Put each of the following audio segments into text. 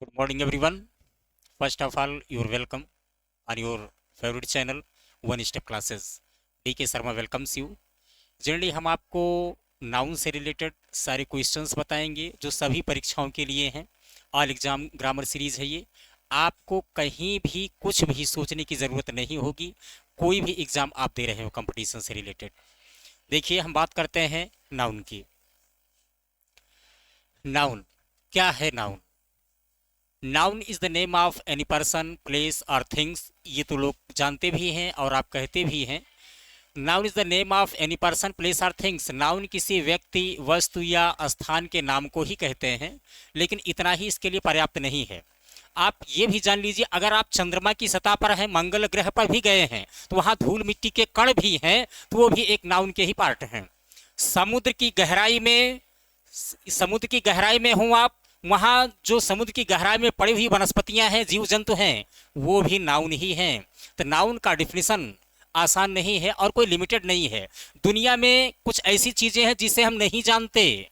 Good morning, everyone. First of all, you're welcome on your favorite channel, One Step Classes. DK Sharma welcomes you. Generally हम आपको noun से related सारे questions बताएंगे जो सभी परीक्षाओं के लिए हैं। ऑल एग्जाम ग्रामर सीरीज है ये। आपको कहीं भी कुछ भी सोचने की ज़रूरत नहीं होगी, कोई भी एग्ज़ाम आप दे रहे हो कंपटीशन से रिलेटेड। देखिए, हम बात करते हैं नाउन की। नाउन क्या है? Noun noun is the name of any person, place और थिंग्स। ये तो लोग जानते भी हैं और आप कहते भी हैं। Noun is the name of any person, place और थिंग्स। नाउन किसी व्यक्ति, वस्तु या स्थान के नाम को ही कहते हैं, लेकिन इतना ही इसके लिए पर्याप्त नहीं है। आप ये भी जान लीजिए, अगर आप चंद्रमा की सतह पर हैं, मंगल ग्रह पर भी गए हैं, तो वहां धूल मिट्टी के कण भी हैं, तो वो भी एक नाउन के ही पार्ट हैं। समुद्र की गहराई में समुद्र की गहराई में हूं आप, वहां जो समुद्र की गहराई में पड़ी हुई वनस्पतियां हैं, जीव जंतु हैं, वो भी नाउन ही हैं। तो नाउन का डिफिनेशन आसान नहीं है और कोई लिमिटेड नहीं है। दुनिया में कुछ ऐसी चीजें हैं जिसे हम नहीं जानते,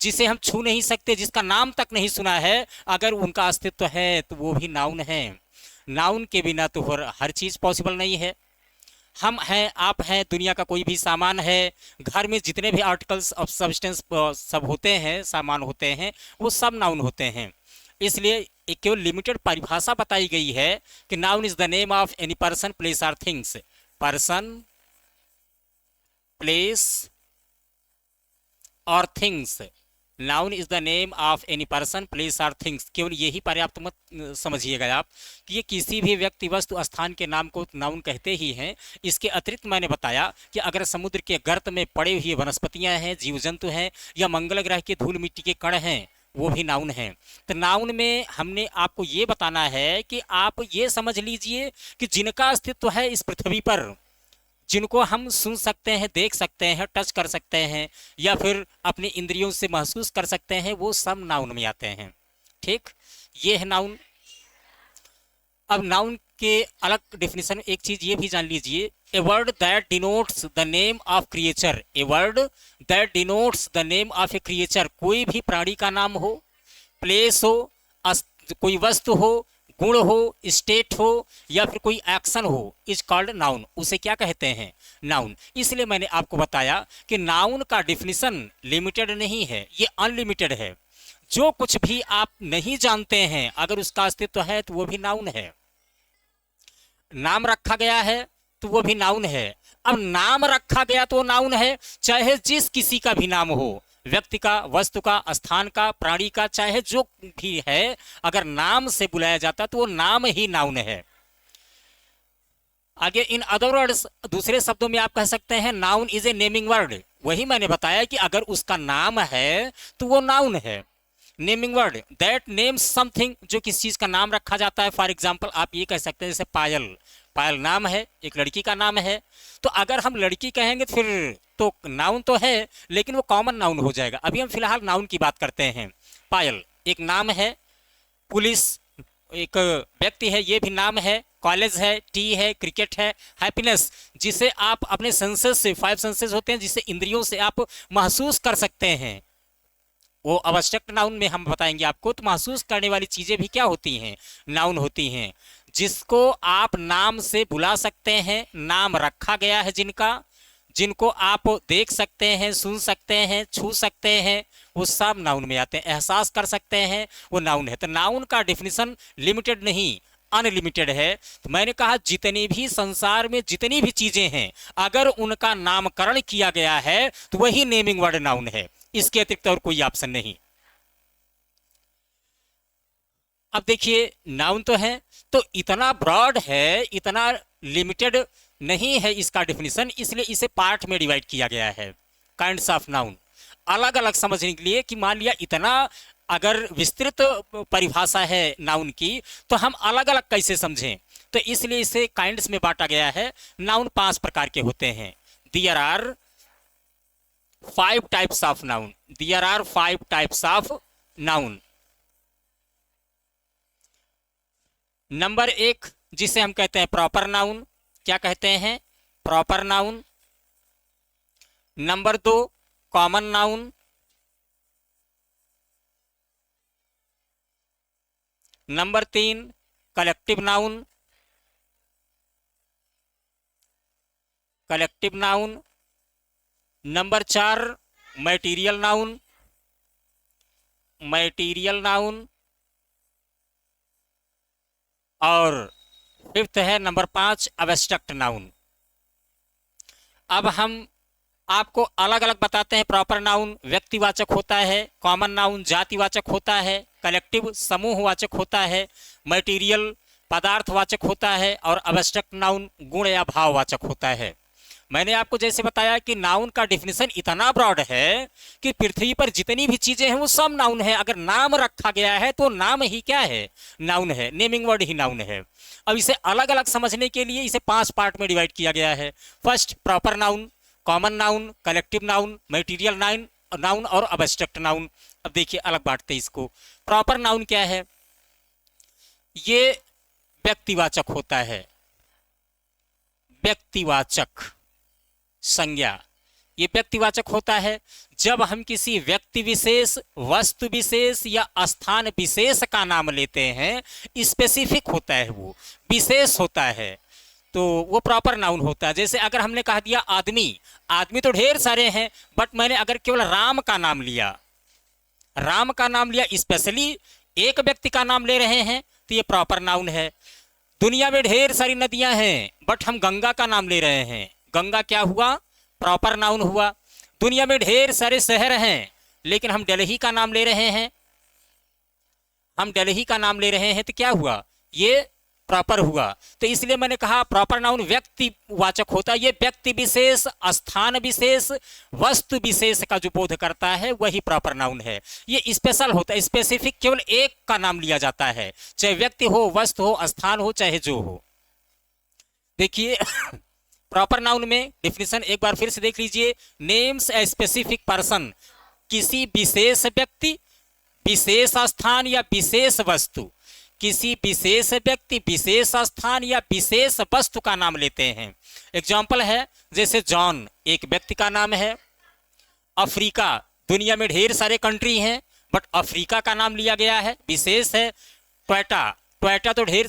जिसे हम छू नहीं सकते, जिसका नाम तक नहीं सुना है, अगर उनका अस्तित्व है तो वो भी नाउन है। नाउन के बिना तो हर चीज पॉसिबल नहीं है। हम हैं, आप हैं, दुनिया का कोई भी सामान है, घर में जितने भी आर्टिकल्स ऑफ सब्सटेंस सब होते हैं, सामान होते हैं, वो सब नाउन होते हैं। इसलिए एक केवल लिमिटेड परिभाषा बताई गई है कि noun is the name of any person, place और थिंग्स। पर्सन, प्लेस और things. Noun is the name of any person, place और थिंग्स। केवल यही पर्याप्त मत समझिएगा आप कि ये किसी भी व्यक्ति, वस्तु, स्थान के नाम को नाउन कहते ही हैं। इसके अतिरिक्त मैंने बताया कि अगर समुद्र के गर्त में पड़े हुए वनस्पतियां हैं, जीव जंतु हैं, या मंगल ग्रह के धूल मिट्टी के कण हैं, वो भी नाउन हैं। तो नाउन में हमने आपको ये बताना है कि आप ये समझ लीजिए कि जिनका अस्तित्व है इस पृथ्वी पर, जिनको हम सुन सकते हैं, देख सकते हैं, टच कर सकते हैं, या फिर अपनी इंद्रियों से महसूस कर सकते हैं, वो सब नाउन में आते हैं। ठीक, ये है नाउन। अब नाउन के अलग डेफिनेशन एक चीज ये भी जान लीजिए, a word that denotes the name of creature. A word that denotes the name of A creature. कोई भी प्राणी का नाम हो, प्लेस हो, कोई वस्तु हो, गुण हो, स्टेट हो, या फिर कोई एक्शन हो, इज कॉल्ड नाउन। उसे क्या कहते हैं? नाउन। इसलिए मैंने आपको बताया कि नाउन का डिफिनीशन लिमिटेड नहीं है, ये अनलिमिटेड है। जो कुछ भी आप नहीं जानते हैं, अगर उसका अस्तित्व है तो वो भी नाउन है। नाम रखा गया है तो वो भी नाउन है। अब नाम रखा गया तो नाउन है, चाहे जिस किसी का भी नाम हो, व्यक्ति का, वस्तु का, स्थान का, प्राणी का, चाहे जो भी है, अगर नाम से बुलाया जाता तो वो नाम ही नाउन है। आगे इन अदर वर्ड्स, दूसरे शब्दों में आप कह सकते हैं noun is a naming word. वही मैंने बताया कि अगर उसका नाम है तो वो नाउन है। Naming word that names something, जो किस चीज का नाम रखा जाता है। फॉर एग्जाम्पल आप ये कह सकते हैं, जैसे पायल। पायल नाम है, एक लड़की का नाम है। तो अगर हम लड़की कहेंगे तो फिर तो नाउन तो है, लेकिन वो कॉमन नाउन हो जाएगा। अभी हम फिलहाल नाउन की बात करते हैं। पायल एक नाम है, पुलिस एक व्यक्ति है, ये भी नाम है, कॉलेज है, टी है, क्रिकेट है, हैप्पीनेस जिसे आप अपने सेंसेस से, 5 सेंसेस होते हैं जिसे इंद्रियों से आप महसूस कर सकते हैं, वो अब्स्ट्रक्ट नाउन में हम बताएंगे आपको। तो महसूस करने वाली चीजें भी क्या होती हैं? नाउन होती हैं। जिसको आप नाम से बुला सकते हैं, नाम रखा गया है जिनका, जिनको आप देख सकते हैं, सुन सकते हैं, छू सकते हैं, वो सब नाउन में आते हैं। एहसास कर सकते हैं, वो नाउन है। तो नाउन का डिफिनीशन लिमिटेड नहीं, अनलिमिटेड है। तो मैंने कहा जितनी भी संसार में जितनी भी चीजें हैं, अगर उनका नामकरण किया गया है तो वही नेमिंग वर्ड नाउन है। इसके अतिरिक्त और कोई ऑप्शन नहीं। अब देखिए, नाउन तो है, तो इतना ब्रॉड है, इतना लिमिटेड नहीं है इसका डिफिनीशन, इसलिए इसे पार्ट में डिवाइड किया गया है, काइंड्स ऑफ नाउन। अलग अलग समझने के लिए कि मान लिया इतना अगर विस्तृत परिभाषा है नाउन की, तो हम अलग अलग कैसे समझें, तो इसलिए इसे काइंड्स में बांटा गया है। नाउन 5 प्रकार के होते हैं। There are 5 types of noun. There are 5 types of noun. Number 1 जिसे हम कहते हैं प्रॉपर नाउन। क्या कहते हैं? Proper noun. Number 2 common noun. Number 3 collective noun, collective noun. Number 4 material noun, material noun. और फिफ्थ है नंबर 5 एब्स्ट्रैक्ट नाउन। अब हम आपको अलग अलग बताते हैं। प्रॉपर नाउन व्यक्तिवाचक होता है, कॉमन नाउन जातिवाचक होता है, कलेक्टिव समूहवाचक होता है, मटेरियल पदार्थवाचक होता है और एब्स्ट्रैक्ट नाउन गुण या भाववाचक होता है। मैंने आपको जैसे बताया कि नाउन का डिफिनेशन इतना ब्रॉड है कि पृथ्वी पर जितनी भी चीजें हैं वो सब नाउन है। अगर नाम रखा गया है तो नाम ही क्या है, नाउन है, नेमिंग वर्ड ही नाउन है। अब इसे अलग अलग समझने के लिए इसे 5 पार्ट में डिवाइड किया गया है। First proper noun, common noun, collective noun, material noun और एब्स्ट्रैक्ट नाउन। अब देखिए अलग बांटते हैं इसको। प्रॉपर नाउन क्या है? ये व्यक्तिवाचक होता है, व्यक्तिवाचक संज्ञा, ये व्यक्तिवाचक होता है। जब हम किसी व्यक्ति विशेष, वस्तु विशेष या स्थान विशेष का नाम लेते हैं, स्पेसिफिक होता है, वो विशेष होता है, तो वो प्रॉपर नाउन होता है। जैसे अगर हमने कह दिया आदमी, आदमी तो ढेर सारे हैं, बट मैंने अगर केवल राम का नाम लिया, राम का नाम लिया, स्पेशली एक व्यक्ति का नाम ले रहे हैं, तो ये प्रॉपर नाउन है। दुनिया में ढेर सारी नदियां हैं, बट हम गंगा का नाम ले रहे हैं, गंगा क्या हुआ? प्रॉपर नाउन हुआ। दुनिया में ढेर सारे शहर हैं, लेकिन हम दिल्ली का नाम ले रहे हैं, हम दिल्ली का नाम ले रहे हैं, तो क्या हुआ? ये प्रॉपर हुआ। तो इसलिए मैंने कहा प्रॉपर नाउन व्यक्तिवाचक होता है। ये व्यक्ति विशेष, स्थान विशेष, वस्तु विशेष का जो बोध करता है वही प्रॉपर नाउन है। ये स्पेशल होता है, स्पेसिफिक केवल एक का नाम लिया जाता है, चाहे व्यक्ति हो, वस्तु हो, स्थान हो, चाहे जो हो। देखिए प्रॉपर नाउन में डिफिनेशन एक बार फिर से देख लीजिए। नेम्स ए स्पेसिफिक पर्सन, किसी विशेष व्यक्ति, विशेष स्थान या विशेष वस्तु, किसी विशेष व्यक्ति, विशेष स्थान या विशेष वस्तु का नाम लेते हैं। एग्जाम्पल है जैसे जॉन एक व्यक्ति का नाम है। अफ्रीका, दुनिया में ढेर सारे कंट्री हैं, बट अफ्रीका का नाम लिया गया है, विशेष है। टोयोटा, टोयोटा तो ढेर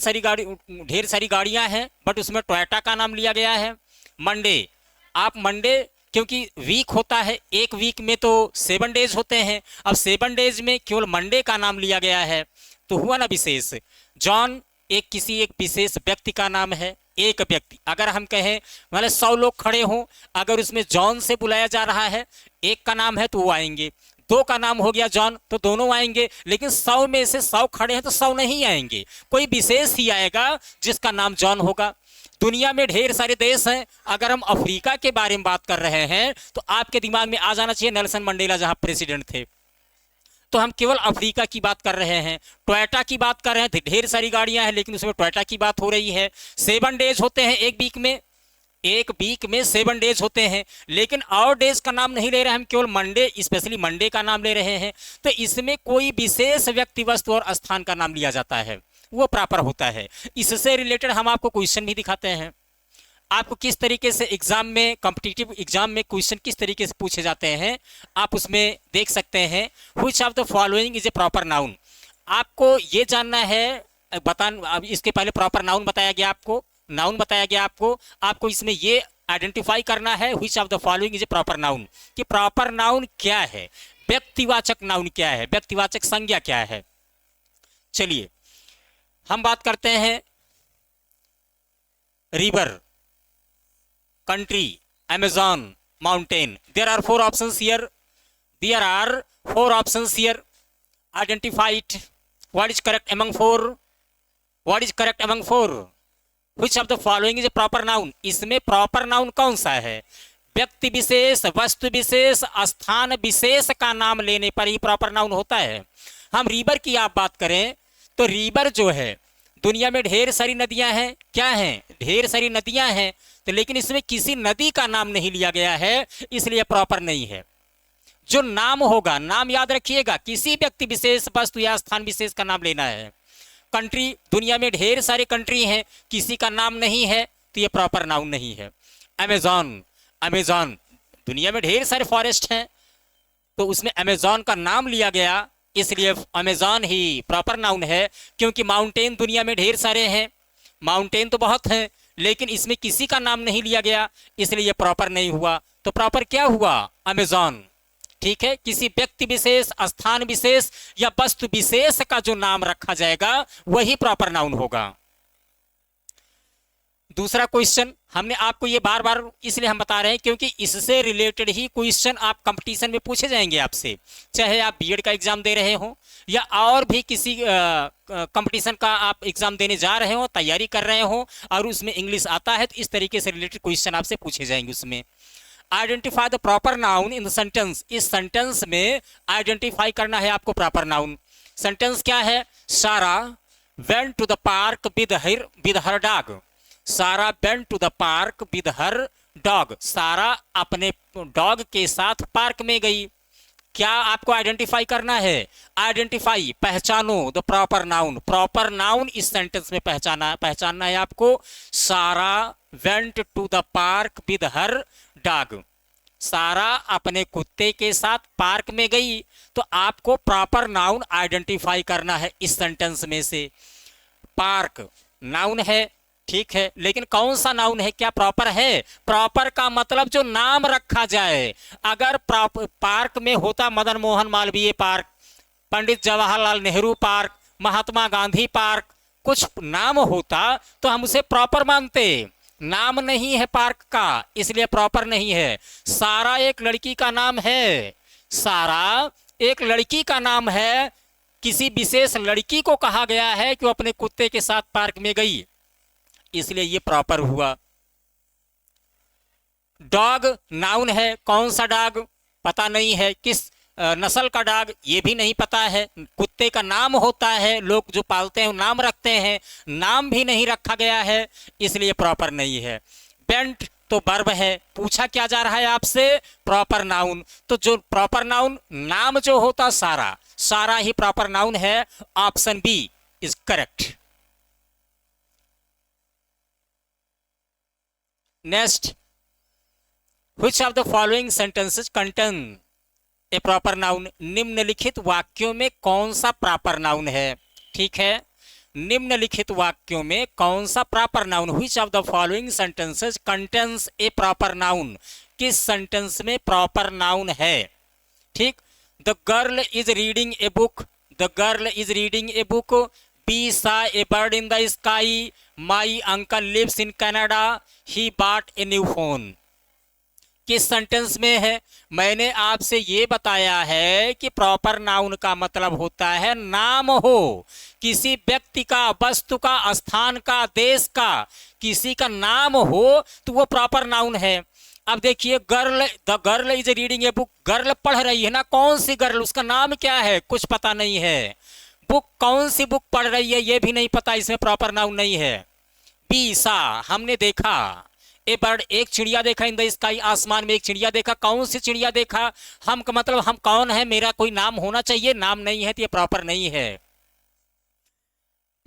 सारी गाड़ियां हैं, बट उसमें टोयोटा का नाम लिया गया है। मंडे, आप मंडे क्योंकि वीक होता है, एक वीक में तो 7 डेज होते हैं, अब 7 डेज में केवल मंडे का नाम लिया गया है, तो हुआ ना विशेष। जॉन किसी एक विशेष व्यक्ति का नाम है, एक व्यक्ति। अगर हम कहें मतलब 100 लोग खड़े हों, अगर उसमें जॉन से बुलाया जा रहा है, एक का नाम है तो वो आएंगे, 2 का नाम हो गया जॉन तो दोनों आएंगे, लेकिन 100 में से 100 खड़े हैं तो 100 नहीं आएंगे, कोई विशेष ही आएगा जिसका नाम जॉन होगा। दुनिया में ढेर सारे देश हैं, अगर हम अफ्रीका के बारे में बात कर रहे हैं तो आपके दिमाग में आ जाना चाहिए नेल्सन मंडेला जहां प्रेसिडेंट थे, तो हम केवल अफ्रीका की बात कर रहे हैं। टोयोटा की बात कर रहे हैं, ढेर सारी गाड़ियां हैं, लेकिन उसमें टोयोटा की बात हो रही है। 7 डेज होते हैं एक वीक में 7 डेज होते हैं, लेकिन और डेज का नाम नहीं ले रहे हैं, हम केवल मंडे, स्पेशली मंडे का नाम ले रहे हैं। तो इसमें कोई विशेष व्यक्ति, वस्तु और स्थान का नाम लिया जाता है, वो प्रॉपर होता है। इससे रिलेटेड हम आपको क्वेश्चन भी दिखाते हैं, आपको किस तरीके से एग्जाम में, कॉम्पिटिटिव एग्जाम में क्वेश्चन किस तरीके से पूछे जाते हैं, आप उसमें देख सकते हैं। Which of the following is a proper noun. आपको ये जानना है, अब इसके पहले प्रॉपर नाउन बताया गया आपको, नाउन बताया गया आपको इसमें ये आइडेंटिफाई करना है which of the following is a proper noun, कि प्रॉपर नाउन क्या है, व्यक्तिवाचक नाउन क्या है, व्यक्तिवाचक संज्ञा क्या है। चलिए हम बात करते हैं river, country, Amazon, mountain. There are 4 options here. There are 4 options here. Identify it. What is correct among 4? What is correct among 4? Which of the following is a proper noun? इसमें proper noun कौन सा है? व्यक्ति विशेष, वस्तु विशेष, स्थान विशेष का नाम लेने पर ही प्रॉपर नाउन होता है। हम रिवर की आप बात करें तो रिवर जो है, दुनिया में ढेर सारी नदियां हैं, क्या हैं? ढेर सारी नदियां हैं, तो लेकिन इसमें किसी नदी का नाम नहीं लिया गया है, इसलिए प्रॉपर नहीं है। जो नाम होगा, नाम याद रखिएगा, किसी व्यक्ति विशेष, वस्तु या स्थान विशेष का नाम लेना है। कंट्री, दुनिया में ढेर सारे कंट्री हैं, किसी का नाम नहीं है, तो ये प्रॉपर नाउन नहीं है। अमेजॉन, अमेजॉन, दुनिया में ढेर सारे फॉरेस्ट हैं, तो उसमें अमेजॉन का नाम लिया गया, इसलिए अमेजॉन ही प्रॉपर नाउन है। क्योंकि माउंटेन दुनिया में ढेर सारे हैं, माउंटेन तो बहुत हैं, लेकिन इसमें किसी का नाम नहीं लिया गया, इसलिए ये प्रॉपर नहीं हुआ। तो प्रॉपर क्या हुआ? अमेजॉन। ठीक है, किसी व्यक्ति विशेष, स्थान विशेष या वस्तु विशेष का जो नाम रखा जाएगा वही प्रॉपर नाउन होगा। दूसरा क्वेश्चन, हमने आपको ये बार बार इसलिए हम बता रहे हैं क्योंकि इससे रिलेटेड ही क्वेश्चन आप कंपटीशन में पूछे जाएंगे आपसे, चाहे आप बीएड का एग्जाम दे रहे हो या और भी किसी कंपटीशन का आप एग्जाम देने जा रहे हो, तैयारी कर रहे हो और उसमें इंग्लिश आता है, तो इस तरीके से रिलेटेड क्वेश्चन आपसे पूछे जाएंगे उसमें। Identify the proper noun in the sentence. इस सेंटेंस में आइडेंटिफाई करना है आपको प्रॉपर नाउन। सेंटेंस क्या है? Sarah went to the park with her dog. Sarah went to the park with her dog. सारा अपने डॉग के साथ पार्क में गई। क्या आपको आइडेंटिफाई करना है? आइडेंटिफाई, पहचानो the proper noun. Proper noun इस सेंटेंस में पहचानना है आपको। Sara went to the park with her dog. सारा अपने कुत्ते के साथ पार्क में गई, तो आपको प्रॉपर नाउन आइडेंटिफाई करना है इस सेंटेंस में से। पार्क नाउन है, ठीक है, लेकिन कौन सा नाउन है? क्या प्रॉपर है? प्रॉपर का मतलब जो नाम रखा जाए। अगर पार्क में होता Madan Mohan Malviya park, Pandit Jawaharlal Nehru park, Mahatma Gandhi park, कुछ नाम होता तो हम उसे प्रॉपर मानते। नाम नहीं है पार्क का, इसलिए प्रॉपर नहीं है। सारा एक लड़की का नाम है। सारा एक लड़की का नाम है, किसी विशेष लड़की को कहा गया है कि वो अपने कुत्ते के साथ पार्क में गई, इसलिए ये प्रॉपर हुआ। डॉग नाउन है, कौन सा डॉग पता नहीं है, किस नस्ल का डॉग ये भी नहीं पता है। कुत्ते का नाम होता है, लोग जो पालते हैं नाम रखते हैं, नाम भी नहीं रखा गया है, इसलिए प्रॉपर नहीं है। बेंट तो वर्ब है, पूछा क्या जा रहा है आपसे? Proper noun. तो जो प्रॉपर नाउन नाम जो होता सारा, सारा ही प्रॉपर नाउन है। Option B is correct. Next, which of the following sentences contain a proper noun? निम्नलिखित वाक्यों में कौन सा प्रॉपर नाउन है? ठीक है, निम्नलिखित वाक्यों में कौन सा proper noun? which of the following sentences contains a proper noun? किस सेंटेंस में प्रॉपर नाउन है? ठीक, the girl is reading a book. The girl is reading a book. We saw a bird in the sky. My uncle lives in Canada. He bought a new phone. किस sentence में है? मैंने आपसे ये बताया है कि प्रॉपर नाउन का मतलब होता है नाम हो, किसी व्यक्ति का, वस्तु का, स्थान का, देश का, किसी का नाम हो तो वो प्रॉपर नाउन है। अब देखिए, girl, the girl is reading a book. Girl पढ़ रही है ना, कौन सी गर्ल, उसका नाम क्या है, कुछ पता नहीं है। बुक, कौन सी बुक पढ़ रही है ये भी नहीं पता, इसमें प्रॉपर नाउन नहीं है। बी सा, हमने देखा। ए बर्ड, एक चिड़िया देखा। इन द स्काई, आसमान में एक चिड़िया देखा। कौन सी चिड़िया देखा? हम का मतलब हम कौन है, मेरा कोई नाम होना चाहिए, नाम नहीं है तो ये प्रॉपर नहीं है।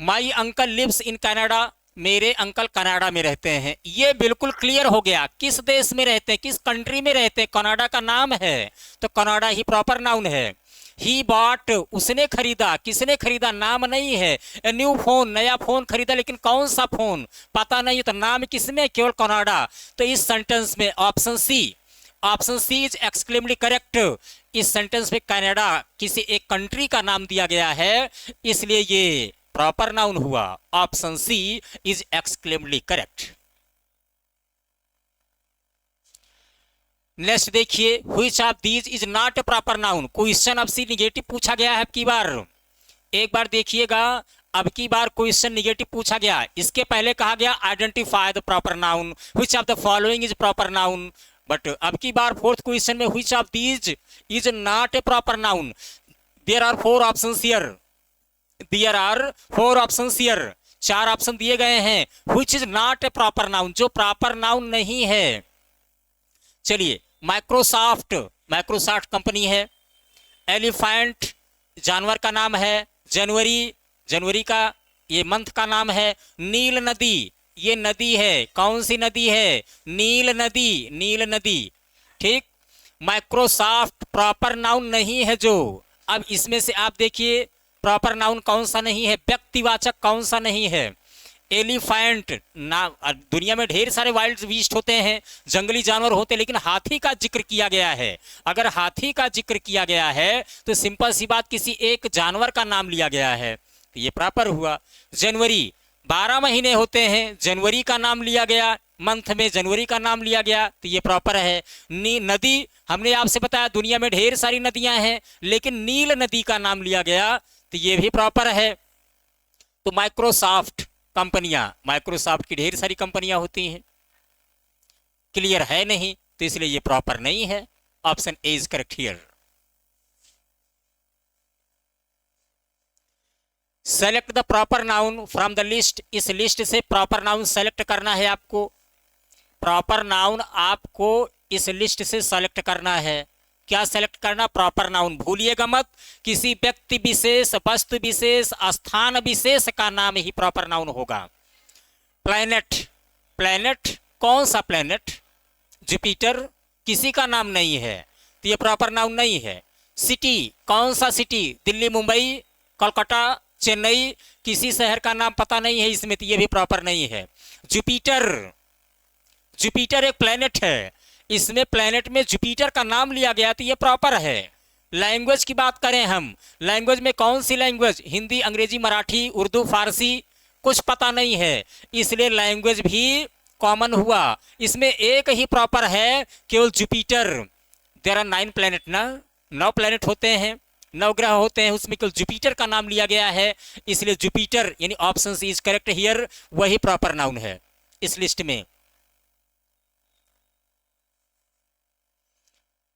My uncle lives in Canada, मेरे अंकल कनाडा में रहते हैं, ये बिल्कुल क्लियर हो गया किस देश में रहते हैं, किस कंट्री में रहते हैं, कनाडा का नाम है तो कनाडा ही प्रॉपर नाउन है। ही बॉट, उसने खरीदा, किसने खरीदा, नाम नहीं है। ए न्यू फोन, नया फोन खरीदा, लेकिन कौन सा फोन पता नहीं, तो नाम किसमें, केवल कनाडा। तो इस सेंटेंस में option C is exactly correct. इस सेंटेंस में कनाडा किसी एक कंट्री का नाम दिया गया है, इसलिए ये प्रॉपर नाउन हुआ। Option C is exactly correct. Next देखिए, which of these is not a proper noun. Question अब सी निगेटिव पूछा गया है अब की बार, एक बार देखिएगा, अब की बार क्वेश्चन निगेटिव पूछा गया। इसके पहले कहा गया identify the proper noun, which of the following is proper noun, but अब की बार फोर्थ क्वेश्चन में which of these is not a proper noun. There are 4 options here, there are 4 options here, 4 option दिए गए हैं। Which is not a proper noun, जो proper noun नहीं है। चलिए, माइक्रोसॉफ्ट कंपनी है। एलिफेंट जानवर का नाम है। जनवरी का ये मंथ का नाम है। नील नदी, ये नदी है, कौन सी नदी है, नील नदी। ठीक, माइक्रोसॉफ्ट प्रॉपर नाउन नहीं है जो, अब इसमें से आप देखिए प्रॉपर नाउन कौन सा नहीं है, व्यक्तिवाचक कौन सा नहीं है। एलिफेंट ना, दुनिया में ढेर सारे वाइल्ड बीस्ट होते हैं, जंगली जानवर होते हैं, लेकिन हाथी का जिक्र किया गया है। अगर हाथी का जिक्र किया गया है तो सिंपल सी बात, किसी एक जानवर का नाम लिया गया है, तो ये प्रॉपर हुआ। जनवरी, 12 महीने होते हैं, जनवरी का नाम लिया गया, मंथ में जनवरी का नाम लिया गया, तो ये प्रॉपर है। नदी, हमने आपसे बताया दुनिया में ढेर सारी नदियां हैं, लेकिन नील नदी का नाम लिया गया, तो ये भी प्रॉपर है। तो माइक्रोसॉफ्ट कंपनियां, माइक्रोसॉफ्ट की ढेर सारी कंपनियां होती हैं, क्लियर है नहीं, तो इसलिए ये प्रॉपर नहीं है। Option A is correct here. Select the proper noun from the list, इस लिस्ट से प्रॉपर नाउन सेलेक्ट करना है आपको। प्रॉपर नाउन आपको इस लिस्ट से सेलेक्ट करना है। क्या सेलेक्ट करना? Proper noun. भूलिएगा मत, किसी व्यक्ति विशेष, वस्तु विशेष, स्थान विशेष का नाम ही प्रॉपर नाउन होगा। प्लैनेट, प्लैनेट कौन सा प्लैनेट? जुपिटर, किसी का नाम नहीं है, तो ये प्रॉपर नाउन नहीं है। सिटी, कौन सा सिटी? दिल्ली, मुंबई, कोलकाता, चेन्नई, किसी शहर का नाम पता नहीं है इसमें, तो ये भी प्रॉपर नहीं है। जुपिटर, जुपिटर एक प्लैनेट है, इसमें प्लैनेट में जुपिटर का नाम लिया गया, तो ये प्रॉपर है। लैंग्वेज की बात करें हम, लैंग्वेज में कौन सी लैंग्वेज? हिंदी, अंग्रेजी, मराठी, उर्दू, फारसी, कुछ पता नहीं है, इसलिए लैंग्वेज भी कॉमन हुआ। इसमें एक ही प्रॉपर है, केवल जुपिटर। देयर आर 9 प्लैनेट ना, 9 प्लैनेट होते हैं, 9 ग्रह होते हैं, उसमें केवल जुपिटर का नाम लिया गया है, इसलिए जुपिटर यानी option C is correct here, वही प्रॉपर नाउन है इस लिस्ट में।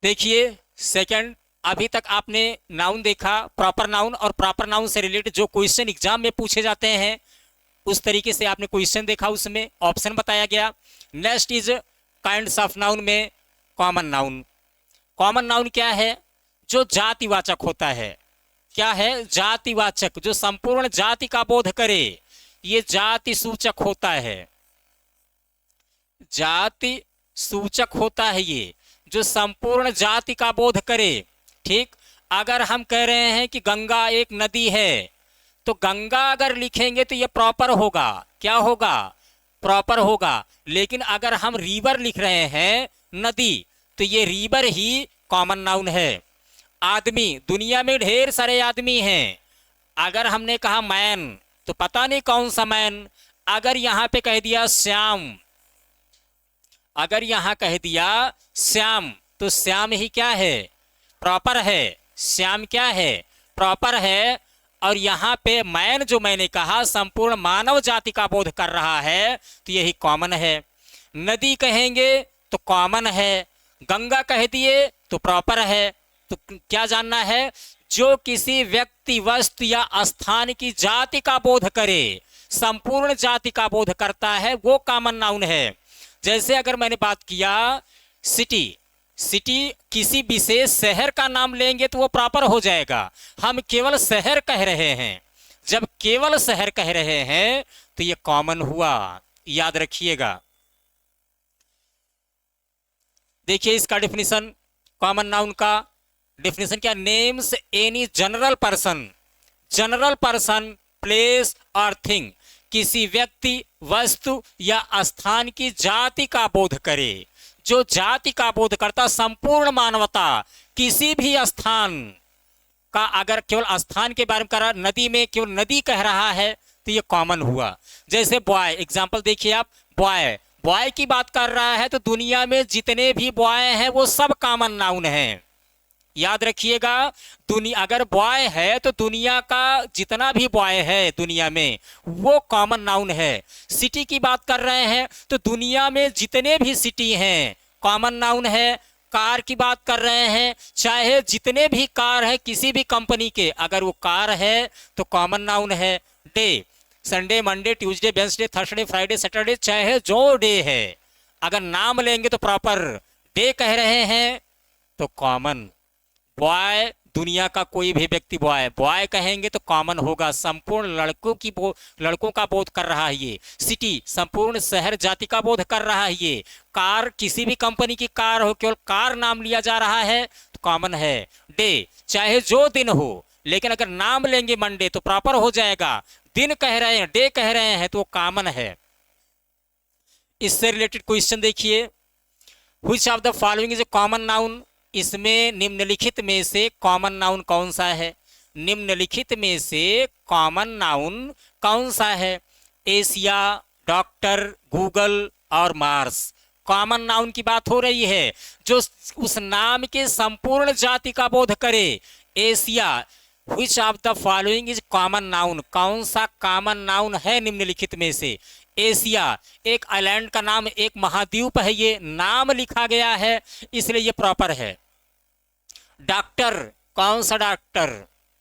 देखिए सेकंड, अभी तक आपने नाउन देखा, प्रॉपर नाउन और प्रॉपर नाउन से रिलेटेड जो क्वेश्चन एग्जाम में पूछे जाते हैं उस तरीके से आपने क्वेश्चन देखा, उसमें ऑप्शन बताया गया। Next is kinds of noun में कॉमन नाउन। कॉमन नाउन क्या है? जो जातिवाचक होता है। क्या है? जातिवाचक, जो संपूर्ण जाति का बोध करे, ये जाति सूचक होता है, जाति सूचक होता है ये, जो संपूर्ण जाति का बोध करे। ठीक, अगर हम कह रहे हैं कि गंगा एक नदी है, तो गंगा अगर लिखेंगे तो ये प्रॉपर होगा। क्या होगा? प्रॉपर होगा। लेकिन अगर हम रिवर लिख रहे हैं नदी, तो ये रिवर ही कॉमन नाउन है। आदमी, दुनिया में ढेर सारे आदमी हैं, अगर हमने कहा मैन, तो पता नहीं कौन सा मैन। अगर यहां पे कह दिया श्याम, अगर यहां कह दिया श्याम, तो श्याम ही क्या है? प्रॉपर है। श्याम क्या है? प्रॉपर है। और यहां पे मैन जो मैंने कहा संपूर्ण मानव जाति का बोध कर रहा है, तो यही कॉमन है। नदी कहेंगे तो कॉमन है, गंगा कह दिए तो प्रॉपर है। तो क्या जानना है? जो किसी व्यक्ति, वस्तु या स्थान की जाति का बोध करे, संपूर्ण जाति का बोध करता है, वो कॉमन नाउन है। जैसे अगर मैंने बात किया सिटी, सिटी किसी विशेष शहर का नाम लेंगे तो वो प्रॉपर हो जाएगा। हम केवल शहर कह रहे हैं, जब केवल शहर कह रहे हैं तो ये कॉमन हुआ, याद रखिएगा। देखिए इसका डेफिनेशन, कॉमन नाउन का डेफिनेशन क्या? Names any general person, general person, place और थिंग, किसी व्यक्ति, वस्तु या स्थान की जाति का बोध करे। जो जाति का बोध करता, संपूर्ण मानवता, किसी भी स्थान का, अगर केवल स्थान के बारे में कर रहा, नदी में केवल नदी कह रहा है, तो ये कॉमन हुआ। जैसे बॉय, एग्जांपल देखिए आप, बॉय, बॉय की बात कर रहा है, तो दुनिया में जितने भी बॉय हैं वो सब कॉमन नाउन हैं, याद रखिएगा। दुनिया अगर बॉय है तो दुनिया का जितना भी बॉय है दुनिया में वो कॉमन नाउन है। सिटी की बात कर रहे हैं तो दुनिया में जितने भी सिटी हैं कॉमन नाउन है। कार की बात कर रहे हैं, चाहे जितने भी कार है किसी भी कंपनी के, अगर वो कार है तो कॉमन नाउन है। Day, Sunday, Monday, Tuesday, Wednesday, Thursday, Friday, Saturday, चाहे जो डे है, अगर नाम लेंगे तो प्रॉपर। डे कह रहे हैं तो कॉमन। बॉय, दुनिया का कोई भी व्यक्ति बॉय, बॉय कहेंगे तो कॉमन होगा, संपूर्ण लड़कों का बोध कर रहा है ये। सिटी, संपूर्ण शहर जाति का बोध कर रहा है ये। कार, किसी भी कंपनी की कार हो, केवल कार नाम लिया जा रहा है तो कॉमन है। डे चाहे जो दिन हो, लेकिन अगर नाम लेंगे मंडे तो प्रॉपर हो जाएगा। दिन कह रहे हैं, डे कह रहे हैं, तो वो कॉमन है। इससे रिलेटेड क्वेश्चन देखिए, which of the following is a common noun. इसमें निम्नलिखित में से कॉमन नाउन कौन सा है? निम्नलिखित में से कॉमन नाउन कौन सा है? एशिया, डॉक्टर, गूगल और मार्स। कॉमन नाउन की बात हो रही है जो उस नाम के संपूर्ण जाति का बोध करे। Asia, which of the following is common noun, कौन सा कॉमन नाउन है निम्नलिखित में से? एशिया एक आइलैंड का नाम, एक महाद्वीप है, ये नाम लिखा गया है इसलिए ये प्रॉपर है। डॉक्टर, कौन सा डॉक्टर?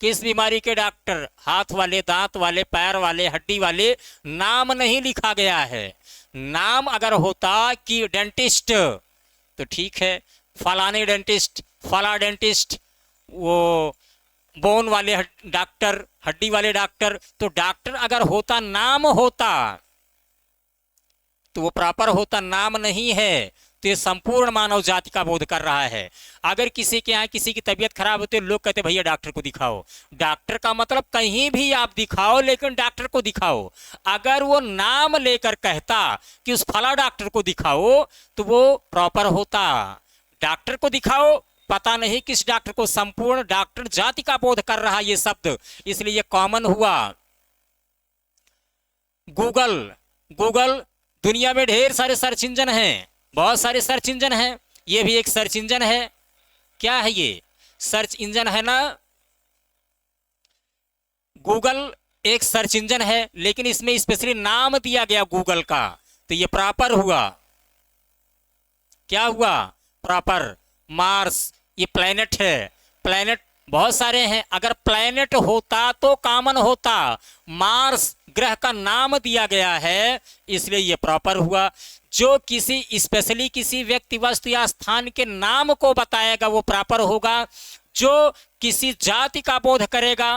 किस बीमारी के डॉक्टर? हाथ वाले, दांत वाले, पैर वाले, हड्डी वाले। नाम नहीं लिखा गया है। नाम अगर होता कि डेंटिस्ट तो ठीक है, फलाने डेंटिस्ट, फला डेंटिस्ट, वो बोन वाले डॉक्टर, हड्डी वाले डॉक्टर, तो डॉक्टर अगर होता, नाम होता तो वो प्रॉपर होता। नाम नहीं है तो ये संपूर्ण मानव जाति का बोध कर रहा है। अगर किसी के यहाँ किसी की तबीयत खराब होती है, लोग कहते भैया डॉक्टर को दिखाओ। डॉक्टर का मतलब कहीं भी आप दिखाओ, लेकिन डॉक्टर को दिखाओ। अगर वो नाम लेकर कहता कि उस फला डॉक्टर को दिखाओ तो वो प्रॉपर होता। डॉक्टर को दिखाओ, पता नहीं किस डॉक्टर को, संपूर्ण डॉक्टर जाति का बोध कर रहा ये शब्द, इसलिए ये कॉमन हुआ। गूगल, गूगल दुनिया में ढेर सारे सर्च इंजन हैं, बहुत सारे सर्च इंजन हैं, ये भी एक सर्च इंजन है। क्या है ये? सर्च इंजन है ना। गूगल एक सर्च इंजन है, लेकिन इसमें स्पेशली नाम दिया गया गूगल का, तो ये प्रॉपर हुआ। क्या हुआ? प्रॉपर। मार्स ये प्लेनेट है, प्लेनेट बहुत सारे हैं, अगर प्लेनेट होता तो कॉमन होता। मार्स ग्रह का नाम दिया गया है इसलिए ये प्रॉपर हुआ। जो किसी स्पेशली किसी व्यक्ति, वस्तु या स्थान के नाम को बताएगा वो प्रॉपर होगा। जो किसी जाति का बोध करेगा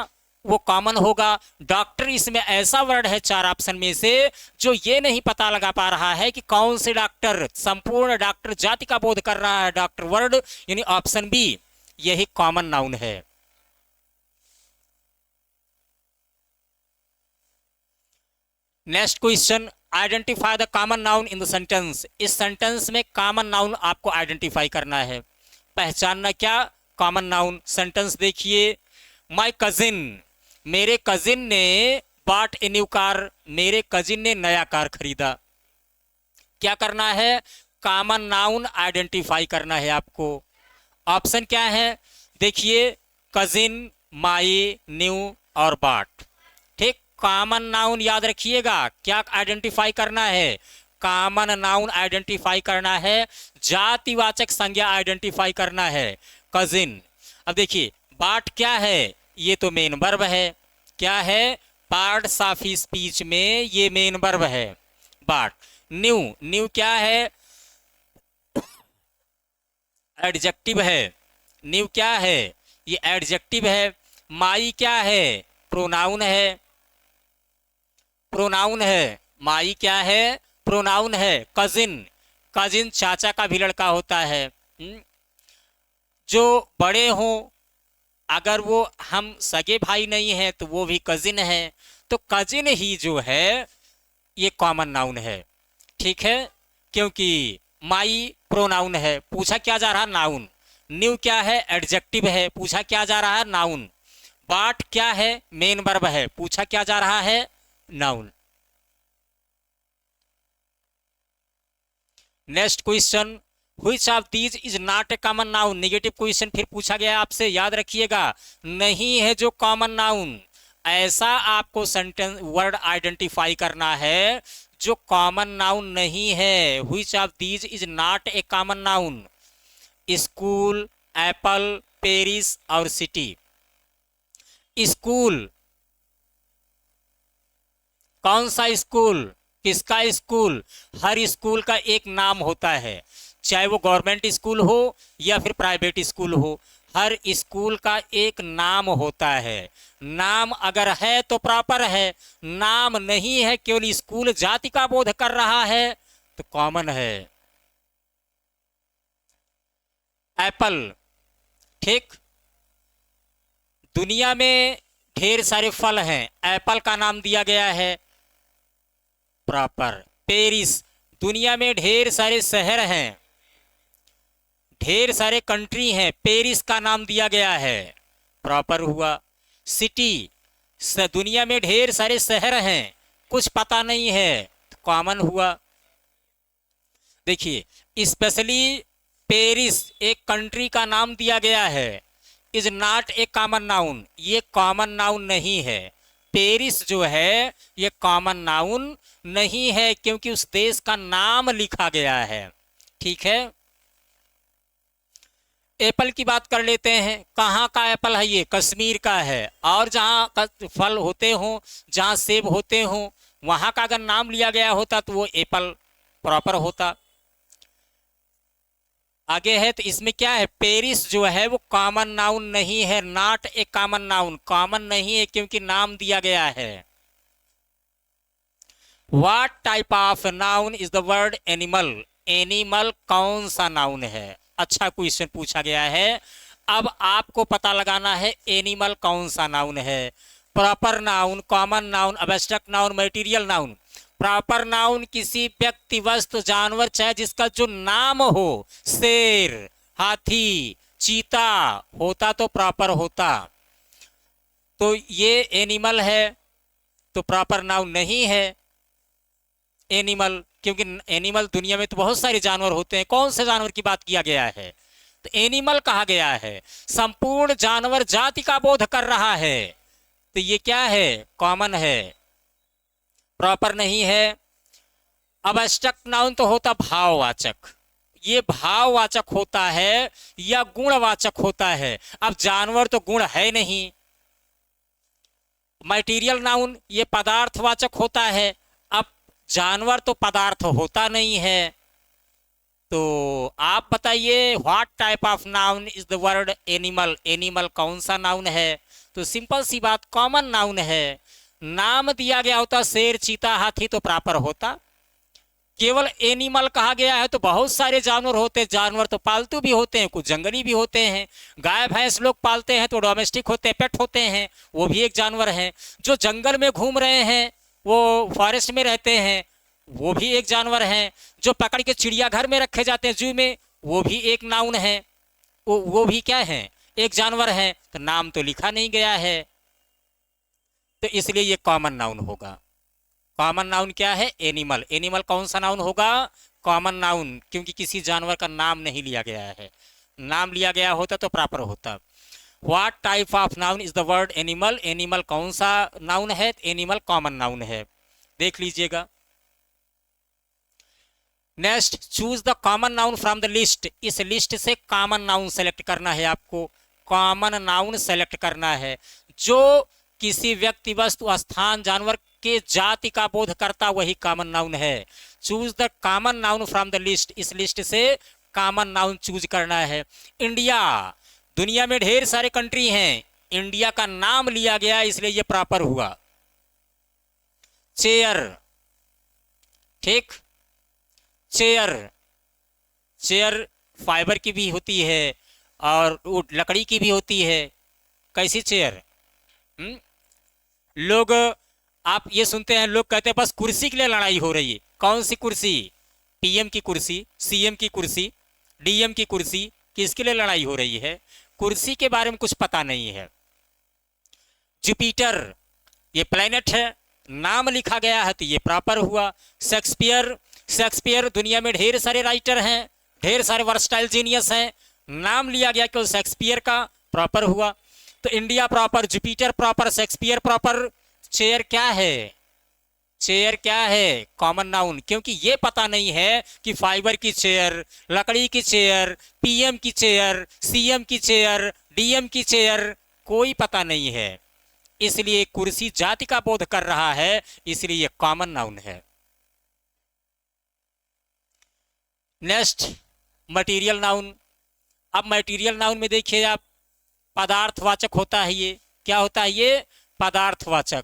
वो कॉमन होगा। डॉक्टर इसमें ऐसा वर्ड है चार ऑप्शन में से जो ये नहीं पता लगा पा रहा है कि कौन से डॉक्टर, संपूर्ण डॉक्टर जाति का बोध कर रहा है डॉक्टर वर्ड, यानी ऑप्शन बी यही कॉमन नाउन है। Next question, identify the common noun in the sentence. इस सेंटेंस में कॉमन नाउन आपको आइडेंटिफाई करना है, पहचानना क्या कॉमन नाउन। सेंटेंस देखिए, माय कजिन, मेरे कजिन ने बॉट ए न्यू कार, मेरे कजिन ने नया कार खरीदा। क्या करना है? कॉमन नाउन आइडेंटिफाई करना है आपको। ऑप्शन क्या है? देखिए, कजिन, माई, न्यू और बॉट। ठीक, कॉमन नाउन याद रखिएगा। क्या आइडेंटिफाई करना है? कॉमन नाउन आइडेंटिफाई करना है, जातिवाचक संज्ञा आइडेंटिफाई करना है। कजिन, अब देखिए बॉट क्या है? ये तो मेन वर्ब है। क्या है? पार्ट्स ऑफ स्पीच में ये मेन वर्ब है बॉट। न्यू, न्यू क्या है? एडजेक्टिव है। न्यू क्या है? ये एडजेक्टिव है। माई क्या है? प्रोनाउन है। प्रोनाउन है। माई क्या है? प्रोनाउन है। कजिन, कजिन चाचा का भी लड़का होता है। जो बड़े हों, अगर वो हम सगे भाई नहीं हैं तो वो भी कजिन है, तो कजिन ही जो है ये कॉमन नाउन है। ठीक है, क्योंकि माई प्रोनाउन है, पूछा क्या जा रहा? नाउन। न्यू क्या है? एडजेक्टिव है, पूछा क्या जा रहा है? नाउन। बॉट क्या है? मेन वर्ब है, पूछा क्या जा रहा है? Noun. Next question, which of these is not A common noun. Negative question फिर पूछा गया आपसे, याद रखिएगा, नहीं है जो कॉमन नाउन। ऐसा आपको सेंटेंस वर्ड आइडेंटिफाई करना है जो कॉमन नाउन नहीं है। Which of these is not A common noun. School, Apple, Paris और सिटी। स्कूल, कौन सा स्कूल? किसका स्कूल? हर स्कूल का एक नाम होता है, चाहे वो गवर्नमेंट स्कूल हो या फिर प्राइवेट स्कूल हो, हर स्कूल का एक नाम होता है। नाम अगर है तो प्रॉपर है, नाम नहीं है, केवल स्कूल जाति का बोध कर रहा है तो कॉमन है। एप्पल, ठीक। दुनिया में ढेर सारे फल हैं, एप्पल का नाम दिया गया है प्रॉपर। पेरिस, दुनिया में ढेर सारे शहर हैं, ढेर सारे कंट्री हैं, पेरिस का नाम दिया गया है, प्रॉपर हुआ। सिटी, दुनिया में ढेर सारे शहर हैं, कुछ पता नहीं है, कॉमन हुआ। देखिए स्पेशली पेरिस एक कंट्री का नाम दिया गया है, is not A common noun, ये कॉमन नाउन नहीं है। पेरिस जो है ये कॉमन नाउन नहीं है क्योंकि उस देश का नाम लिखा गया है। ठीक है। एप्पल की बात कर लेते हैं, कहाँ का एप्पल है? ये कश्मीर का है। और जहाँ फल होते हों, जहाँ सेब होते हों, वहाँ का अगर नाम लिया गया होता तो वो एप्पल प्रॉपर होता। आगे है तो इसमें क्या है, पेरिस जो है वो कॉमन नाउन नहीं है, not a common noun, common नहीं है क्योंकि नाम दिया गया है। What type of noun is the word animal? Animal कौन सा नाउन है? अच्छा क्वेश्चन पूछा गया है। अब आपको पता लगाना है एनिमल कौन सा नाउन है। Proper noun, common noun, abstract noun, material noun. Proper noun किसी व्यक्ति, वस्तु, जानवर, चाहे जिसका जो नाम हो, शेर, हाथी, चीता होता तो प्रॉपर होता। तो ये एनिमल है तो प्रॉपर नाउन नहीं है एनिमल, क्योंकि एनिमल दुनिया में तो बहुत सारे जानवर होते हैं, कौन से जानवर की बात किया गया है? तो एनिमल कहा गया है, संपूर्ण जानवर जाति का बोध कर रहा है, तो ये क्या है? कॉमन है, प्रॉपर नहीं है। अब एब्स्ट्रैक्ट नाउन तो होता भाववाचक, ये भाववाचक होता है या गुणवाचक होता है। अब जानवर तो गुण है नहीं। मटेरियल नाउन ये पदार्थवाचक होता है, अब जानवर तो पदार्थ होता नहीं है। तो आप बताइए what type of noun is the word animal? Animal कौन सा नाउन है? तो सिंपल सी बात, कॉमन नाउन है। नाम दिया गया होता शेर, चीता, हाथी तो प्रॉपर होता। केवल एनिमल कहा गया है तो बहुत सारे जानवर होते हैं, जानवर तो पालतू भी होते हैं, कुछ जंगली भी होते हैं। गाय भैंस लोग पालते हैं तो डोमेस्टिक होते हैं, पेट होते हैं, वो भी एक जानवर है। जो जंगल में घूम रहे हैं, वो फॉरेस्ट में रहते हैं, वो भी एक जानवर हैं। जो पकड़ के चिड़ियाघर में रखे जाते हैं, जू में, वो भी एक नाउन है, वो भी क्या है? एक जानवर है। तो नाम तो लिखा नहीं गया है, तो इसलिए ये कॉमन नाउन होगा। कॉमन नाउन क्या है? एनिमल। एनिमल कौन सा नाउन होगा? कॉमन नाउन, क्योंकि किसी जानवर का नाम नहीं लिया गया है। नाम लिया गया होता तो प्रॉपर होता। What type of noun is the word animal? Animal कौन सा नाउन है? एनिमल कॉमन नाउन है, देख लीजिएगा। Next, choose the common noun from the list. इस लिस्ट से कॉमन नाउन सेलेक्ट करना है आपको, कॉमन नाउन सेलेक्ट करना है जो किसी व्यक्ति, वस्तु, स्थान, जानवर के जाति का बोध करता, वही कॉमन नाउन है। Choose the common noun from the list, इस लिस्ट से कॉमन नाउन चूज करना है। इंडिया, दुनिया में ढेर सारे कंट्री हैं, इंडिया का नाम लिया गया इसलिए ये प्रॉपर हुआ। चेयर, ठीक, चेयर, चेयर फाइबर की भी होती है और लकड़ी की भी होती है। कैसी चेयर? लोग, आप ये सुनते हैं, लोग कहते हैं बस कुर्सी के लिए लड़ाई हो रही है। कौन सी कुर्सी? पीएम की कुर्सी, सीएम की कुर्सी, डीएम की कुर्सी, किसके लिए लड़ाई हो रही है? कुर्सी के बारे में कुछ पता नहीं है। जुपिटर, ये प्लेनेट है, नाम लिखा गया है तो ये प्रॉपर हुआ। शेक्सपियर, शेक्सपियर दुनिया में ढेर सारे राइटर हैं, ढेर सारे वर्सटाइल जीनियस हैं, नाम लिया गया केवल शेक्सपियर का, प्रॉपर हुआ। तो India proper, Jupiter proper, Shakespeare proper. Chair क्या है? चेयर क्या है? कॉमन नाउन, क्योंकि ये पता नहीं है कि फाइबर की चेयर, लकड़ी की चेयर, पीएम की चेयर, सीएम की चेयर, डीएम की चेयर, कोई पता नहीं है, इसलिए कुर्सी जाति का बोध कर रहा है, इसलिए ये कॉमन नाउन है। Next, material noun. अब मटेरियल नाउन में देखिए आप, पदार्थवाचक होता है। ये क्या होता है? ये पदार्थवाचक,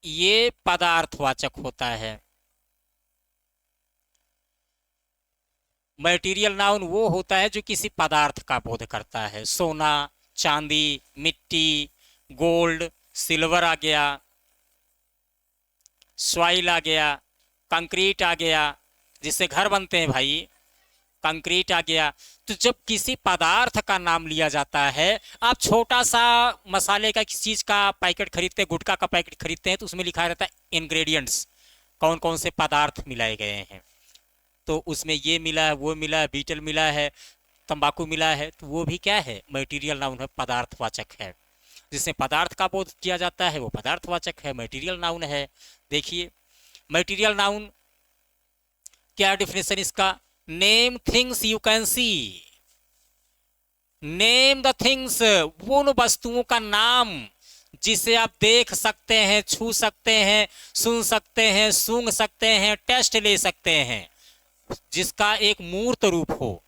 ये पदार्थवाचक होता है। मटेरियल नाउन वो होता है जो किसी पदार्थ का बोध करता है। सोना, चांदी, मिट्टी, गोल्ड, सिल्वर आ गया, सॉइल आ गया, कंक्रीट आ गया, जिससे घर बनते हैं भाई, कंक्रीट आ गया। तो जब किसी पदार्थ का नाम लिया जाता है, आप छोटा सा मसाले का किसी चीज का पैकेट खरीदते हैं, गुटखा का पैकेट खरीदते हैं, तो उसमें लिखा रहता है इंग्रेडिएंट्स, कौन कौन से पदार्थ मिलाए गए हैं। तो उसमें ये मिला है, वो मिला है, बीटल मिला है, तंबाकू मिला है, तो वो भी क्या है, मटेरियल नाउन है, पदार्थवाचक है। जिसमें पदार्थ का बोध किया जाता है वो पदार्थवाचक है, मटेरियल नाउन है। देखिए मटेरियल नाउन क्या डिफिनेशन इसका, name things you can C, name the things, उन वस्तुओं का नाम जिसे आप देख सकते हैं, छू सकते हैं, सुन सकते हैं, सूंघ सकते हैं, टेस्ट ले सकते हैं, जिसका एक मूर्त रूप हो।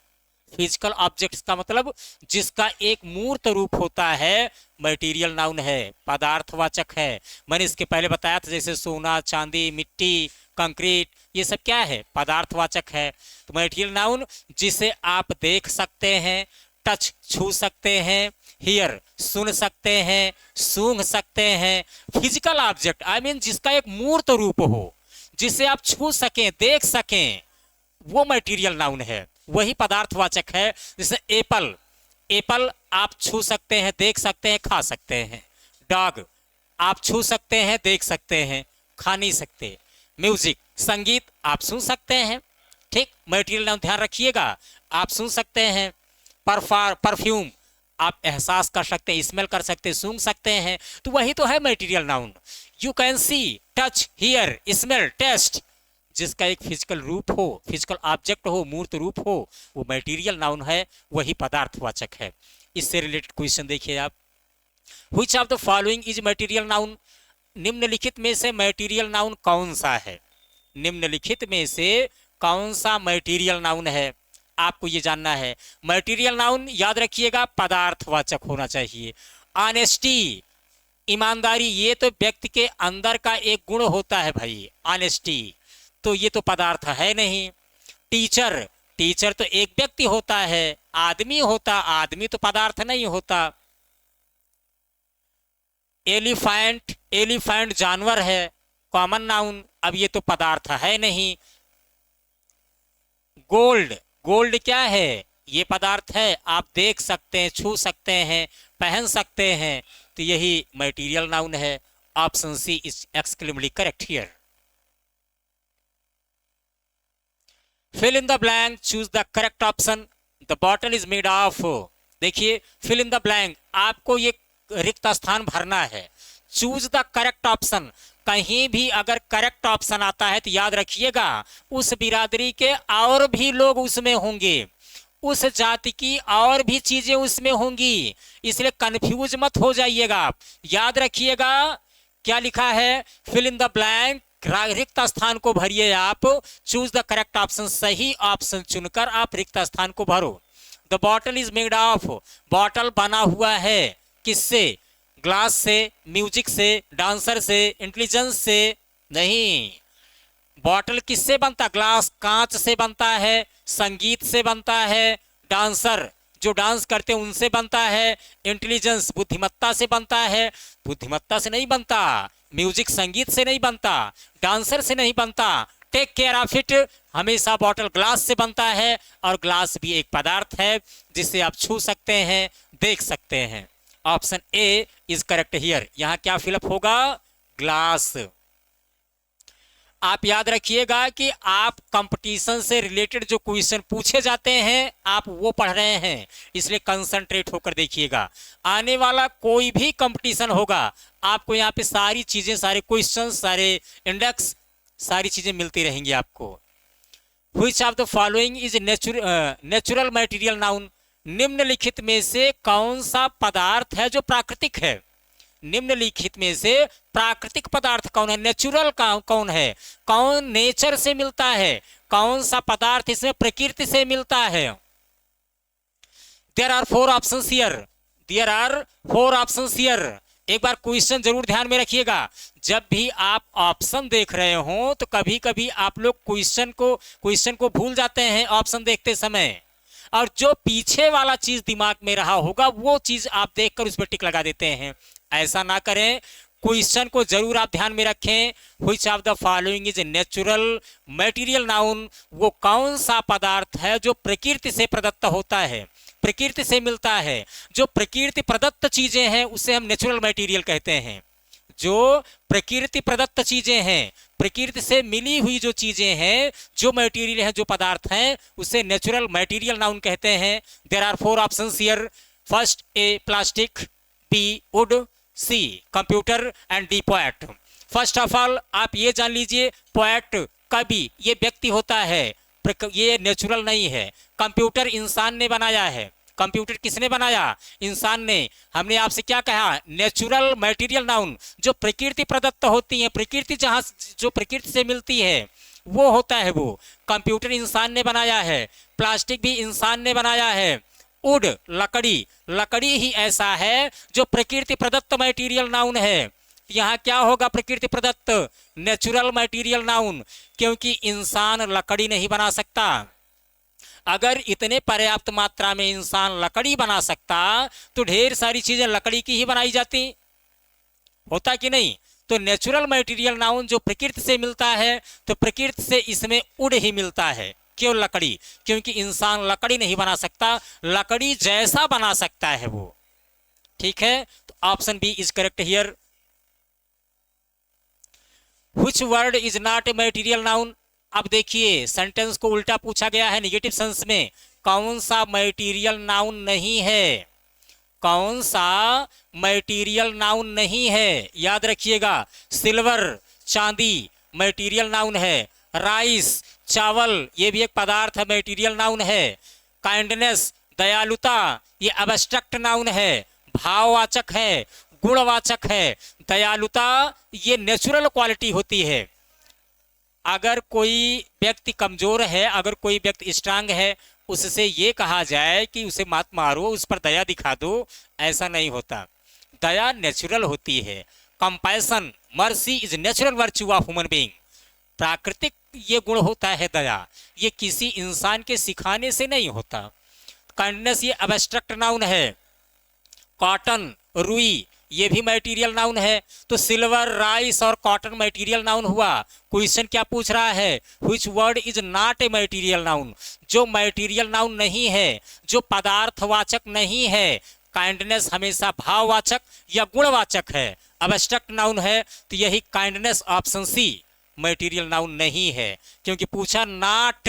फिजिकल ऑब्जेक्ट्स का मतलब जिसका एक मूर्त रूप होता है, मटेरियल नाउन है, पदार्थवाचक है। मैंने इसके पहले बताया था, जैसे सोना, चांदी, मिट्टी, कंक्रीट, ये सब क्या है, पदार्थवाचक है। तो मटेरियल नाउन जिसे आप देख सकते हैं, टच छू सकते हैं, हियर सुन सकते हैं, सूंघ सकते हैं, फिजिकल ऑब्जेक्ट आई मीन जिसका एक मूर्त रूप हो, जिसे आप छू सकें, देख सकें, वो मटेरियल नाउन है, वही पदार्थवाचक है। जैसे एप्पल, एप्पल आप छू सकते हैं, देख सकते हैं, खा सकते हैं। डॉग आप छू सकते हैं, देख सकते हैं, खा नहीं सकते। म्यूजिक, संगीत आप सुन सकते हैं, ठीक, मटेरियल नाउन, ध्यान रखिएगा, आप सुन सकते हैं। परफ्यूम आप एहसास कर सकते हैं, स्मेल कर सकते हैं, सूंघ सकते हैं, तो वही तो है material noun. You can see, touch, hear, smell, taste, जिसका एक फिजिकल रूप हो, फिजिकल ऑब्जेक्ट हो, मूर्त रूप हो, वो मटेरियल नाउन है, वही पदार्थवाचक है। इससे रिलेटेड क्वेश्चन देखिए आप, which of the following is material noun, निम्नलिखित में से मटेरियल नाउन कौन सा है, निम्नलिखित में से कौन सा मटेरियल नाउन है, आपको ये जानना है। मटेरियल नाउन याद रखिएगा पदार्थवाचक होना चाहिए। ऑनेस्टी, ईमानदारी, ये तो व्यक्ति के अंदर का एक गुण होता है भाई, ऑनेस्टी, तो ये तो पदार्थ है नहीं। टीचर, टीचर तो एक व्यक्ति होता है, आदमी होता, आदमी तो पदार्थ नहीं होता। एलिफेंट, एलिफेंट जानवर है, कॉमन नाउन, अब ये तो पदार्थ है नहीं। गोल्ड, गोल्ड क्या है, ये पदार्थ है, आप देख सकते हैं, छू सकते हैं, पहन सकते हैं, तो यही मटेरियल नाउन है। Option C is exactly correct here. Fill in the blank, choose the correct option, the bottle is made of. देखिए फिल इन द ब्लैंक, आपको ये रिक्त स्थान भरना है। चूज द करेक्ट ऑप्शन, कहीं भी अगर करेक्ट ऑप्शन आता है तो याद रखिएगा उस बिरादरी के और भी लोग उसमें होंगे, उस जाति की और भी चीजें उसमें होंगी, इसलिए कंफ्यूज मत हो जाइएगा आप। याद रखिएगा क्या लिखा है, फिल इन द ब्लैंक, रिक्त स्थान को भरिए आप। चूज द करेक्ट ऑप्शन, सही ऑप्शन चुनकर आप रिक्त स्थान को भरो। The bottle is made of, bottle बना हुआ है किससे, ग्लास से, म्यूजिक से, डांसर से, इंटेलिजेंस से नहीं। बॉटल किससे बनता, ग्लास कांच से बनता है, संगीत से बनता है, डांसर जो डांस करते हैं उनसे बनता है, इंटेलिजेंस बुद्धिमत्ता से बनता है, बुद्धिमत्ता से नहीं बनता, म्यूजिक संगीत से नहीं बनता, डांसर से नहीं बनता। टेक केयर ऑफ इट, हमेशा बॉटल ग्लास से बनता है, और ग्लास भी एक पदार्थ है जिसे आप छू सकते हैं, देख सकते हैं। Option A is correct here, यहां क्या फिलअप होगा, ग्लास। आप याद रखिएगा कि आप कंपटीशन से रिलेटेड जो क्वेश्चन पूछे जाते हैं आप वो पढ़ रहे हैं, इसलिए कंसंट्रेट होकर देखिएगा। आने वाला कोई भी कंपटीशन होगा आपको यहाँ पे सारी चीजें, सारे क्वेश्चन, सारे इंडेक्स, सारी चीजें मिलती रहेंगी आपको। Which of the following is natural material noun, निम्नलिखित में से कौन सा पदार्थ है जो प्राकृतिक है, निम्नलिखित में से प्राकृतिक पदार्थ कौन है, नेचुरल कौन है, कौन नेचर से मिलता है, कौन सा पदार्थ इसमें प्रकृति से मिलता है। There are 4 options here, there are 4 options here. एक बार क्वेश्चन जरूर ध्यान में रखिएगा, जब भी आप ऑप्शन देख रहे हो तो कभी कभी आप लोग क्वेश्चन को भूल जाते हैं ऑप्शन देखते समय, और जो पीछे वाला चीज दिमाग में रहा होगा वो चीज आप देखकर उस पर टिक लगा देते हैं। ऐसा ना करें, क्वेश्चन को जरूर आप ध्यान में रखें। Which of the following is natural material noun, वो कौन सा पदार्थ है जो प्रकृति से प्रदत्त होता है, प्रकृति से मिलता है। जो प्रकृति प्रदत्त चीजें हैं उसे हम नेचुरल मटेरियल कहते हैं। जो प्रकृति प्रदत्त चीजें हैं, प्रकृति से मिली हुई जो चीजें हैं, जो मटेरियल है, जो पदार्थ हैं, उसे नेचुरल मटेरियल नाउन कहते हैं। There are 4 options here. First A plastic, B wood, C computer and D poet. First of all आप ये जान लीजिए, पोएट कवि ये व्यक्ति होता है, ये नेचुरल नहीं है। कंप्यूटर इंसान ने बनाया है। कंप्यूटर किसने बनाया? इंसान ने। हमने आपसे क्या कहा? नेचुरल मटेरियल नाउन, जो प्रकृति प्रदत्त होती है, प्रकृति जहां जो प्रकृति से मिलती है वो होता है वो। कंप्यूटर इंसान ने बनाया है, प्लास्टिक भी इंसान ने बनाया है, वुड लकड़ी, लकड़ी ही ऐसा है जो प्रकृति प्रदत्त मटेरियल नाउन है। यहाँ क्या होगा? प्रकृति प्रदत्त नेचुरल मटेरियल नाउन, क्योंकि इंसान लकड़ी नहीं बना सकता। अगर इतने पर्याप्त मात्रा में इंसान लकड़ी बना सकता तो ढेर सारी चीजें लकड़ी की ही बनाई जाती, होता कि नहीं? तो नेचुरल मटेरियल नाउन जो प्रकृति से मिलता है, तो प्रकृति से इसमें वुड ही मिलता है। क्यों लकड़ी? क्योंकि इंसान लकड़ी नहीं बना सकता, लकड़ी जैसा बना सकता है वो। ठीक है, तो option B is correct here. Which word is not a material noun? अब देखिए, सेंटेंस को उल्टा पूछा गया है नेगेटिव सेंस में। कौन सा मटेरियल नाउन नहीं है? कौन सा मटेरियल नाउन नहीं है? याद रखिएगा, सिल्वर चांदी मटेरियल नाउन है, राइस चावल ये भी एक पदार्थ है, मटेरियल नाउन है। काइंडनेस दयालुता ये एब्स्ट्रैक्ट नाउन है, भाववाचक है, गुणवाचक है। दयालुता ये नेचुरल क्वालिटी होती है। अगर कोई व्यक्ति कमजोर है, अगर कोई व्यक्ति स्ट्रांग है, उससे ये कहा जाए कि उसे मत मारो, उस पर दया दिखा दो, ऐसा नहीं होता। दया नेचुरल होती है। Compassion mercy is natural virtue of human being, प्राकृतिक ये गुण होता है दया, ये किसी इंसान के सिखाने से नहीं होता। काइंडनेस ये एब्स्ट्रैक्ट नाउन है। कॉटन रुई ये भी मटेरियल नाउन है। तो सिल्वर राइस और कॉटन मटेरियल नाउन हुआ। क्वेश्चन क्या पूछ रहा है? Which word is not a material noun, जो मटेरियल नाउन नहीं है, जो पदार्थवाचक नहीं है। काइंडनेस हमेशा भाववाचक या गुणवाचक है, एब्स्ट्रैक्ट नाउन है, तो यही kindness option C material noun नहीं है। क्योंकि पूछा नॉट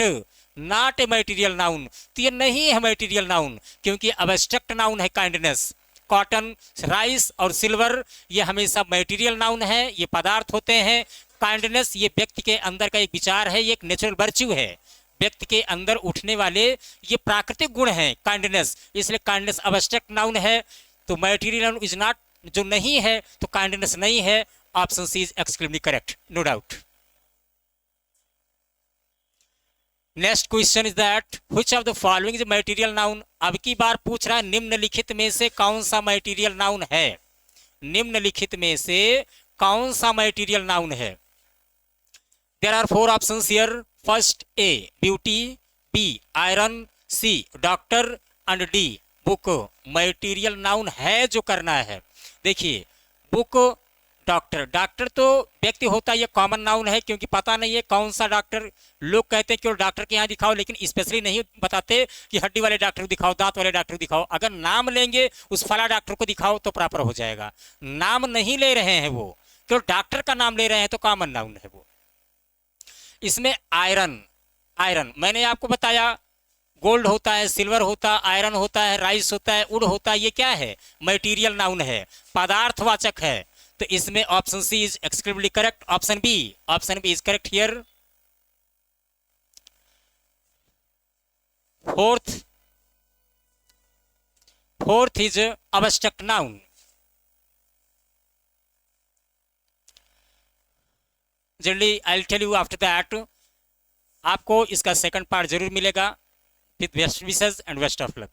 ए मटेरियल नाउन, तो ये नहीं है मटेरियल नाउन, क्योंकि एब्स्ट्रैक्ट नाउन है काइंडनेस। कॉटन राइस और सिल्वर ये हमेशा मटेरियल नाउन है, ये पदार्थ होते हैं। काइंडनेस ये व्यक्ति के अंदर का एक विचार है, ये एक नेचुरल वर्च्यू है, व्यक्ति के अंदर उठने वाले ये प्राकृतिक गुण हैं काइंडनेस, इसलिए काइंडनेस एब्स्ट्रैक्ट नाउन है। तो मटेरियल नाउन इज नॉट जो नहीं है, तो काइंडनेस नहीं है। Option C is exclusively correct, no doubt. Next question is that which of the following is material noun. अब की बार पूछ रहा है निम्नलिखित में से कौन सा मटेरियल नाउन है। निम्नलिखित में से कौन सा मटेरियल नाउन है? There are 4 options here. First A beauty, B iron, C doctor and D book. Material noun है जो करना है। देखिए बुक, डॉक्टर, डॉक्टर तो व्यक्ति होता है, ये कॉमन नाउन है, क्योंकि पता नहीं है कौन सा डॉक्टर। लोग कहते हैं कि डॉक्टर के यहाँ दिखाओ, लेकिन स्पेशली नहीं बताते कि हड्डी वाले डॉक्टर को दिखाओ, दांत वाले डॉक्टर को दिखाओ। अगर नाम लेंगे उस फला डॉक्टर को दिखाओ तो प्रॉपर हो जाएगा। नाम नहीं ले रहे हैं वो, क्यों डॉक्टर का नाम ले रहे हैं, तो कॉमन नाउन है वो। इसमें आयरन, आयरन मैंने आपको बताया गोल्ड होता है, सिल्वर होता है, आयरन होता है, राइस होता है, वुड होता है, ये क्या है? मटेरियल नाउन है, पदार्थवाचक है। तो इसमें option C is exclusively correct. Option B is correct here. Fourth is abstract noun. Generally I will tell you after that. आपको इसका सेकंड पार्ट जरूर मिलेगा। With best wishes and best of luck.